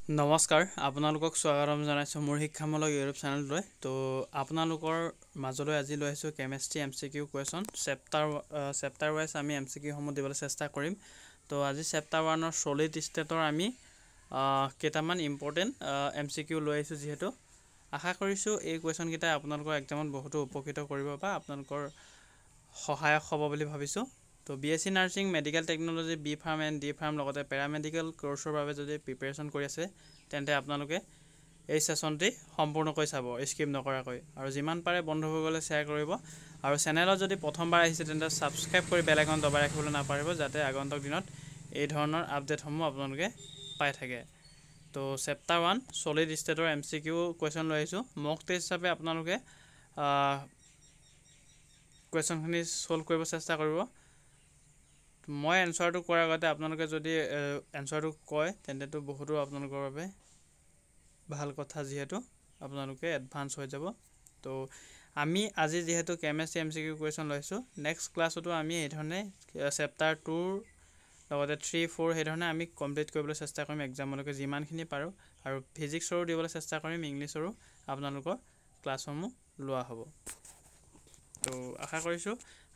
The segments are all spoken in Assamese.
নমস্কাৰ আপোনালোকক স্বাগতম জনাইছো মোৰ শিক্ষামূলক ইউটিউব চেনেললৈ তো আপোনালোকৰ মাজলৈ আজি লৈ আহিছো chemistry MCQ question chapter wise আমি এমসিকিউ সমূহ দিবলৈ চেষ্টা কৰিম তো আজি চেপ্টাৰ 1 ৰ সলিড ষ্টেটৰ আমি কেইটামান ইম্পৰ্টেন্ট এমসিকিউ লৈ আহিছো যেহেতু আশা কৰিছো এই কোৱেশ্চন কেইটা আপোনালোকৰ এক্সামত বহুতো উপকৃত কৰিব বা আপোনালোকৰ সহায়ক হ'ব বুলি ভাবিছো তো BSc nursing medical technology B pharm and D pharm লগতে পেৰামেডিকেল কোৰ্সৰ বাবে যদি প্ৰিপাৰেচন কৰি আছে তেন্তে আপোনালোকে এই সেশনটি সম্পূৰ্ণকৈ চাব স্কিপ নকৰাকৈ আৰু যিমান পাৰে বন্ধুসকলে শ্বেয়াৰ কৰিব আৰু চেনেলত যদি প্ৰথমবাৰ আহিছে তেন্তে সাবস্ক্ৰাইব কৰি বেল আইকন দবাই ৰাখিবলৈ নাপাহৰিব যাতে আগন্তুক দিনত এই ধৰণৰ আপডেটসমূহ আপোনালোকে পাই থাকে তো চেপ্টাৰ 1 সলিড ষ্টেটৰ এমসিকিউ কোৱেশ্চন লৈ আহিছো মক টেষ্ট হিচাপে আপোনালোকে কোৱেশ্চনখিনি সলভ কৰিব চেষ্টা কৰিব মই এনসাৰটো কৰাৰ আগতে আপোনালোকে যদি এনসাৰটো কয় তেন্তেটো বহুতো আপোনালোকৰ বাবে ভাল কথা যেহেতু আপোনালোকে এডভান্স হৈ যাব তো আমি আজি যেহেতু কেমিষ্ট্ৰি এমসিকিউ কোৱেশ্চন লৈছো নেক্সট ক্লাছতো আমি এই ধৰণে চেপ্টাৰ 2 লগতে 3 4 এই ধৰণে আমি কমপ্লিট কৰিবলৈ চেষ্টা কৰিম এক্সামলৈকে যিমানখিনি পাৰো আৰু ফিজিক্সৰো দিবলৈ চেষ্টা কৰিম ইংলিছৰো আপোনালোকৰ ক্লাছসমূহ লোৱা হ'ব তো আশা কৰিছো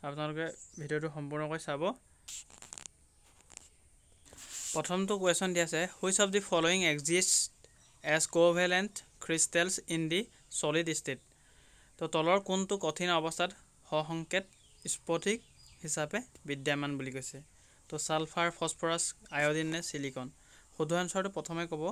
আপোনালোকে ভিডিওটো সম্পূৰ্ণকৈ চাব প্ৰথমটো কোৱেশ্চন দি আছে which of the following exist as covalent crystals in the solid state তো তলৰ কোনটো কঠিন অৱস্থাত সহসংকেত স্ফটিক হিচাপে বিদ্যমান বুলি কৈছে তো সালফাৰ ফসফৰাছ আয়োডিন নে সিলিকন শুদ্ধ আনসাৰটো প্ৰথমে ক'ব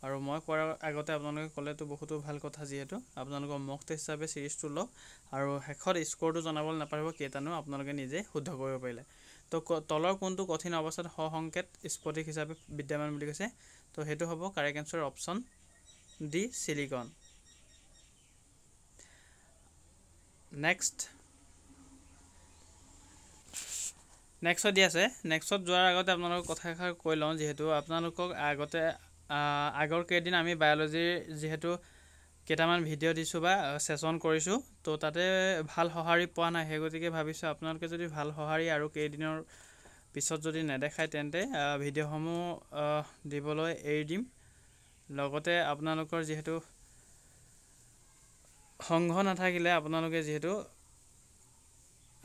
আৰু মই কোৱাৰ আগতে আপোনালোকে ক'লেতো বহুতো ভাল কথা যেহেতু আপোনালোকৰ মক টেষ্ট হিচাপে সিৰিজটো লওক আৰু শেষত স্কোৰটো জনাবলৈ নাপাহৰিব কেইটানো আপোনালোকে নিজে শুদ্ধ কৰিব পাৰিলে তো তলৰ কোনটো কঠিন অৱস্থাত সহসংকেত স্ফটিক হিচাপে বিদ্যমান বুলি কৈছে তো হেতু হ'ব correct answer option D silicon next দি আছে নেক্সটত যোৱাৰ আগতে আপোনালোকক কথা এষাৰ কৈ লওঁ যেহেতু আপোনালোকক আগতে আগৰ কেইদিন আমি বায়োলজিৰ যেহেতু কেইটামান ভিডিও দিছো বা সেশন কৰিছো তো তাতে ভাল সহাৰি পোৱা নাই হেগতিকে ভাবিছো আপোনালোকে যদি ভাল সহাৰি আৰু কেইদিনৰ পিছত যদি নেদেখায় তেন্তে ভিডিওসমূহ দিবলৈ এৰি দিম লগতে আপোনালোকৰ যেহেতু সংঘ নাথাকিলে আপোনালোকে যেহেতু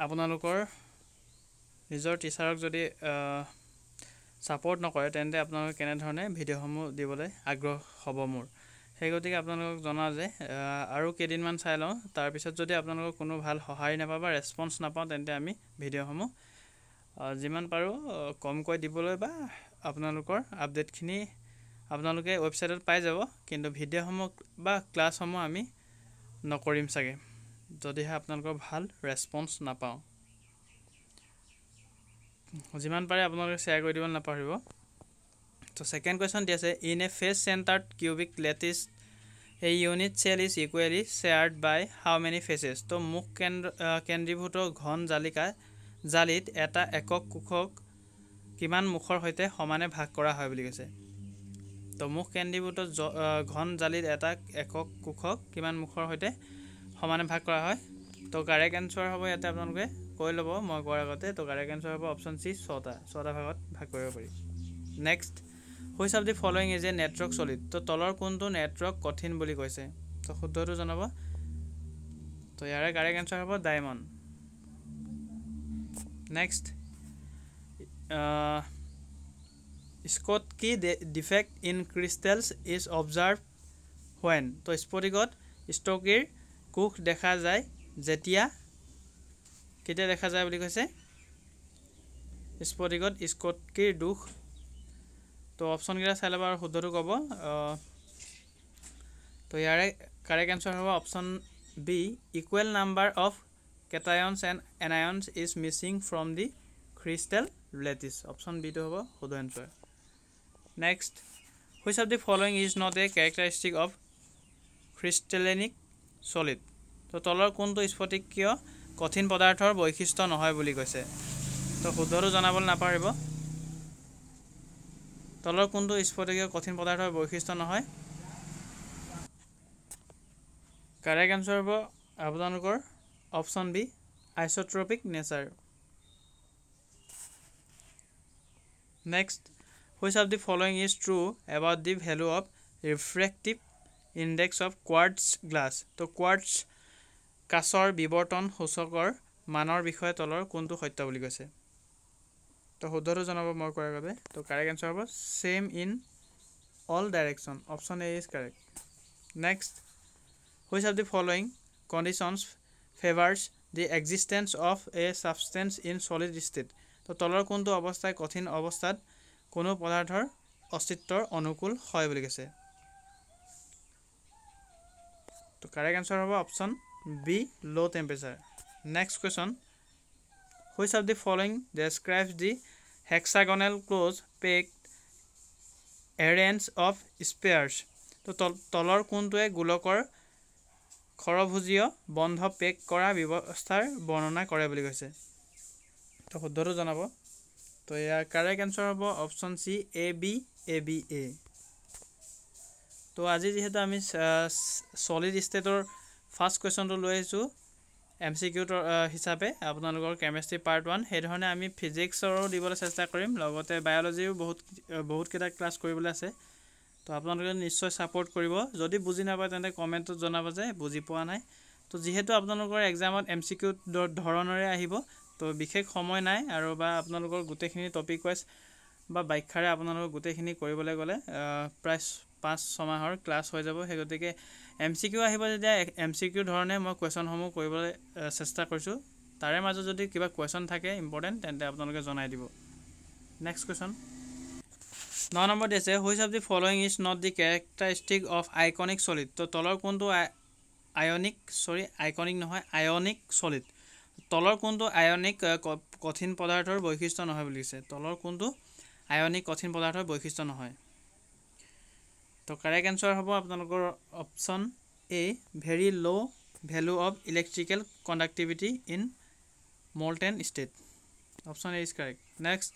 আপোনালোকৰ নিজৰ টিচাৰক যদি সাপোৰ্ট নকৰে তেন্তে আপোনালোকে কেনে ধৰণে ভিডিওসমূহ দিবলৈ আগ্ৰহ হ'ব মোৰ হেগতিকে আপোনালোকক জনা যে আৰু কেইদিনমান চাই লওঁ তাৰ পিছত যদি আপোনালোকৰ কোনো ভাল সহাৰি নাপাব বা ৰেসপন্স নাপাওঁ তেন্তে আমি ভিডিওসমূহ যিমান পাৰো কমকৈ দিবলৈ বা আপোনালোকৰ আপডেটখিনি আপোনালোকে ওয়েবসাইটত পাই যাব কিন্তু ভিডিওসমূহ বা ক্লাছসমূহ আমি নকৰিম সাগে যদিহে আপোনালোকৰ ভাল ৰেসপন্স নাপাওঁ যিমান পাৰে আপোনালোকে শ্বেয়াৰ কৰি দিবলৈ নাপাহৰিব তো সেকেন্ড কোৱেশ্চন দি আছে in a face centred cubic lattice a unit cell is equally shared by how many faces তো মুখ কেন্দ্ৰীভূত ঘন জালিত এটা একক কোষক কিমান মুখৰ সৈতে সমানে ভাগ কৰা হয় বুলি কৈছে তো মুখ কেন্দ্ৰীভূত ঘন জালিত এটা একক কোষক কিমান মুখৰ সৈতে সমানে ভাগ কৰা হয় তো কাৰেক্ট আনসাৰ হ'ব ইয়াতে আপোনালোকে কৈ ল'ব মই কোৱাৰ আগতে তো কাৰেক্ট আনসাৰ হ'ব অপচন সি 6টা ভাগত ভাগ কৰিব পাৰি next which of the following is a network solid তো তলৰ কোনটো নেটৱৰ্ক কঠিন বুলি কৈছে তো শুদ্ধটো জনাব তো ইয়াৰে কাৰেক্ট আনসাৰ হ'ব diamond next Schottky defect in crystals is observe when তো স্ফটিকত ষ্টকিৰ কোষ দেখা যায় যেতিয়া কেতিয়া দেখা যায় বুলি কৈছে স্ফটিকত স্কটকিৰ দুখ তো অপচন কেইটা চাই ল'ব আৰু শুদ্ধটো ক'ব তো ইয়াৰে কাৰেক্ট আনসাৰ হ'ব option B equal number of cations and anions is missing from the crystal lattice option B টো হ'ব শুদ্ধ answer next which of the following is not a characteristic of crystalline solid তো তলৰ কোনটো স্ফটিকীয় কঠিন পদাৰ্থৰ বৈশিষ্ট্য নহয় বুলি কৈছে তো শুদ্ধটো জনাবলৈ নাপাহৰিব তলৰ কোনটো স্ফটিকীয় কঠিন পদাৰ্থৰ বৈশিষ্ট্য নহয় কাৰেক্ট আনসাৰ হ'ব আপোনালোকৰ option B isotropic nature next Which of the following is true about the value of refractive index of quartz glass তো quartz কাচৰ বিৱৰ্তন সূচকৰ মানৰ বিষয়ে তলৰ কোনটো সত্য বুলি কৈছে তো শুদ্ধটো জনাব মই কৰাৰ বাবে তো কাৰেক্ট আনসাৰ হ'ব same in all direction option A is correct next which of the following conditions favors the existence of a substance in solid state তো তলৰ কোনটো অৱস্থায় কঠিন অৱস্থাত কোনো পদাৰ্থৰ অস্তিত্বৰ অনুকূল হয় বুলি কৈছে তো কাৰেক্ট আনসাৰ হ'ব option B low temperature next question which of the following describes the hexagonal close packed arrange of spheres তো তলৰ কোনটোৱে গোলকৰ খৰভুজীয় বন্ধ পেক কৰা ব্যৱস্থাৰ বৰ্ণনা কৰে বুলি কৈছে তো শুদ্ধটো জনাব তো ইয়াৰ কাৰেক্ট আনসাৰ হ'ব option C A B A তো আজি যেহেতু আমি সলিড স্টেটৰ ফাৰ্স্ট কোৱেশ্চনটো লৈ আহিছো এমসিকিউ হিচাপে আপোনালোকৰ কেমিষ্ট্ৰি পাৰ্ট 1 সেই ধৰণে আমি ফিজিক্সৰো দিবলৈ চেষ্টা কৰিম লগতে বায়োলজিও বহুত কেইটা ক্লাছ কৰিবলৈ আছে তো আপোনালোকে নিশ্চয় সাপোৰ্ট কৰিব যদি বুজি নাপায় তেন্তে কমেন্টত জনাব যে বুজি পোৱা নাই তো যেহেতু আপোনালোকৰ এক্সামত এমসিকিউ ধৰণৰে আহিব তো বিশেষ সময় নাই আৰু বা আপোনালোকৰ গোটেইখিনি টপিক ওয়াইজ বা ব্যাখ্যাৰে আপোনালোকৰ গোটেইখিনি কৰিবলৈ গলে প্ৰায় 5-6 মাহৰ ক্লাছ হৈ যাব সেই গতিকে এমসিকিউ আহিব যেতিয়া এমসিকিউ ধৰণে মই কোৱেশ্চনসমূহ কৰিবলৈ চেষ্টা কৰিছো তাৰে মাজত যদি কিবা কোৱেশ্চন থাকে ইম্পৰ্টেন্ট তেন্তে আপোনালোকে জনাই দিব নেক্সট কোৱেশ্চন 9 নম্বৰ দিছে which of the following is not the characteristic of ionic solid তো তলৰ কোনটো আয়নিক solid তলৰ কোনটো আয়নিক কঠিন পদাৰ্থৰ বৈশিষ্ট্য নহয় বুলি কৈছে তলৰ কোনটো আয়নিক কঠিন পদাৰ্থৰ বৈশিষ্ট্য নহয় তো কাৰেক্ট আনসাৰ হ'ব আপোনালোকৰ option A very low value of electrical conductivity in molten state option A is correct next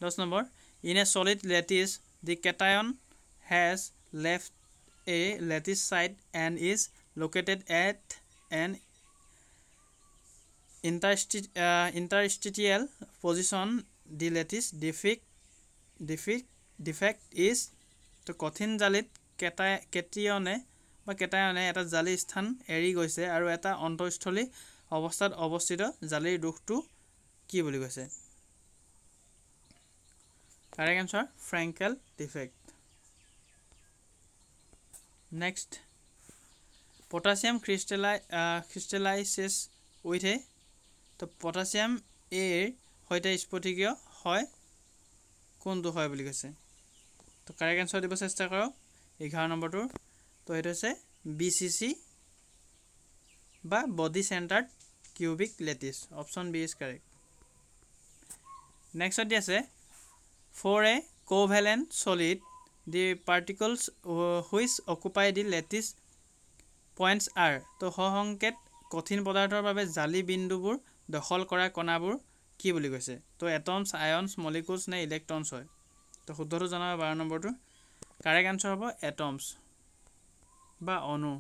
10 number in a solid lattice the cation has left a lattice side and is located at an interstitial position the lattice defect is তো কঠিন জালিত কেটায়নে এটা জালি স্থান এৰি গৈছে আৰু এটা অন্তঃস্থলী অৱস্থাত অৱস্থিত জালিৰ দুখটো কি বুলি কৈছে correct answer Frenkel defect next potassium crystallises with a তো পটাছিয়াম এৰ হৈতে স্ফটিকীয় হয় কোনটো হয় বুলি কৈছে তো কাৰেক্ট আনসাৰ দিব চেষ্টা কৰক 11 নম্বৰটো তো এটা হৈছে বিসিসি বা body centred cubic lattice option B is correct next দি আছে for a covalent solid the particles which occupy the lattice points are তো সহংকেত কঠিন পদাৰ্থৰ বাবে জালি বিন্দুবোৰ দখল কৰা কণাবোৰ কি বুলি কৈছে তো এটমছ আয়নছ মলিকিউলছ নে ইলেক্ট্ৰনছ হয় তো শুদ্ধটো জনাব 12 নম্বৰটো কাৰেক্ট আনসাৰ হ'ব এটমছ বা অণু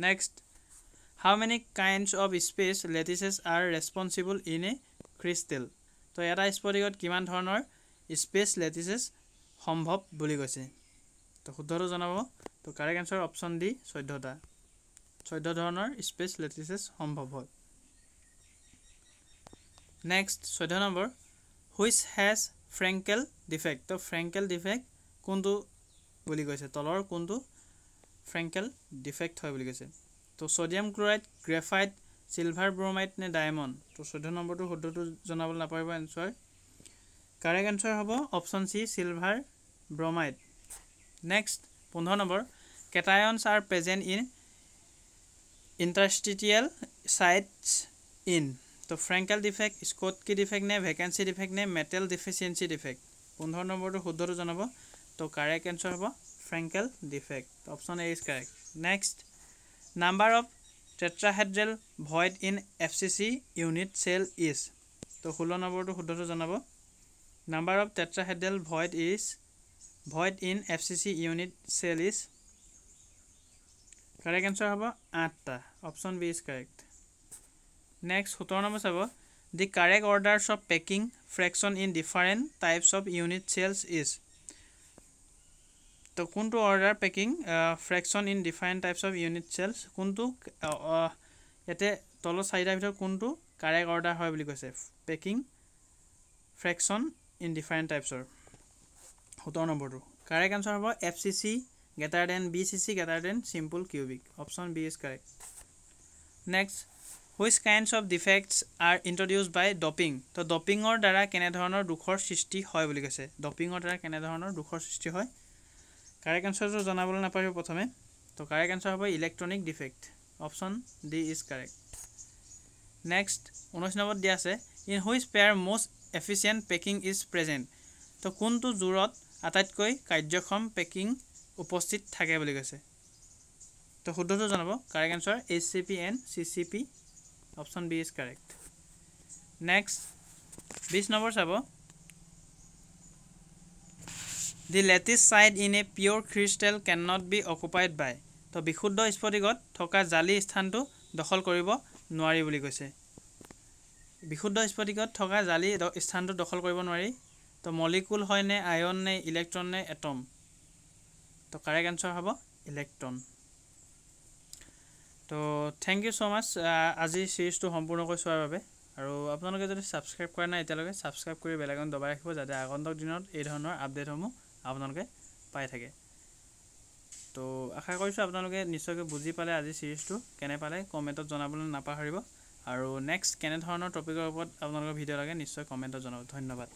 next how many kinds of space lattices are responsible in a crystal তো এটা স্ফটিকত কিমান ধৰণৰ স্পেস ল্যাটিসেস সম্ভৱ বুলি কৈছে তো শুদ্ধটো জনাব তো কাৰেক্ট আনসাৰ অপচন ডি 14টা 14 ধৰণৰ স্পেস ল্যাটিসেস সম্ভৱ হয় next 14 number which has Frenkel defect তো Frenkel defect কোনটো বুলি কৈছে তলৰ কোনটো Frenkel defect হয় বুলি কৈছে তো sodium chloride graphite silver bromide নে ডায়মণ্ড তো 14 নম্বৰটো শুদ্ধটো জনাবলৈ নাপাৰিব আনসাৰ কাৰেক্ট আনসাৰ হ'ব option C silver bromide next 15 নম্বৰ cations are present in interstitial sites in তো Frenkel defect Schottky defect নে vacancy defect নে metal deficiency defect 15 নম্বৰটো শুদ্ধটো জনাব তো কাৰেক্ট আনসাৰ হ'ব Frenkel defect option A is correct next number of tetrahedral void in FCC unit cell is তো 16 নম্বৰটো শুদ্ধটো জনাব number of tetrahedral void in FCC unit cell is correct answer হ'ব 8টা option B is correct next 17 number চাব the correct orders of packing fraction in different types of unit cells is তো কোনটো order packing fraction in different types of unit cells কোনটো ইয়াতে তলৰ চাৰিটাৰ ভিতৰত কোনটো কাৰেক্ট অৰ্ডাৰ হয় বুলি কৈছে পেকিং ফ্ৰেকশ্যন ইন ডিফাৰেণ্ট টাইপছৰ 17 নম্বৰটো কাৰেক্ট আনসাৰ হ'ব FCC greater than BCC greater than simple cubic option B is correct next which kinds of defects are introduced by doping তো ডপিংৰ দ্বাৰা কেনে ধৰণৰ দুখৰ সৃষ্টি হয় বুলি কৈছে ডপিংৰ দ্বাৰা কেনে ধৰণৰ দুখৰ সৃষ্টি হয় কাৰেক্ট আনসাৰটো জনাবলৈ নাপাৰিব প্ৰথমে তো কাৰেক্ট আনসাৰ হ'ব electronic defect option D is correct next 19 নম্বৰত দিয়া আছে in which pair most efficient packing is present তো কোনটো জোৰত আটাইতকৈ কাৰ্যক্ষম পেকিং উপস্থিত থাকে বুলি কৈছে তো শুদ্ধটো জনাব correct answer HCP and CCP option B is correct next 20 নম্বৰ চাব The lattice side in a pure crystal cannot be occupied by তো বিশুদ্ধ স্ফটিকত থকা জালি স্থানটো দখল কৰিব নোৱাৰি বুলি কৈছে বিশুদ্ধ স্ফটিকত থকা জালি স্থানটো দখল কৰিব নোৱাৰি তো মলিকুল হয় নে আয়ন নে ইলেক্ট্ৰন নে এটম তো কাৰেক্ট আনসাৰ হ'ব ইলেক্ট্ৰন তো থ্যাংক ইউ সো মাচ আজি সিৰিজটো সম্পূৰ্ণকৈ চোৱাৰ বাবে আৰু আপোনালোকে যদি সাবস্ক্ৰাইব কৰা নাই এতিয়ালৈকে সাবস্ক্ৰাইব কৰি বেল আইকন দবাই ৰাখিব যাতে আগন্তুক দিনত এই ধৰণৰ আপডেটসমূহ আপোনালোকে পাই থাকে তো আশা কৰিছোঁ আপোনালোকে নিশ্চয়কৈ বুজি পালে আজি সিৰিজটো কেনে পালে কমেণ্টত জনাবলৈ নাপাহৰিব আৰু নেক্সট কেনে ধৰণৰ টপিকৰ ওপৰত আপোনালোকৰ ভিডিও লাগে নিশ্চয় কমেণ্টত জনাব ধন্যবাদ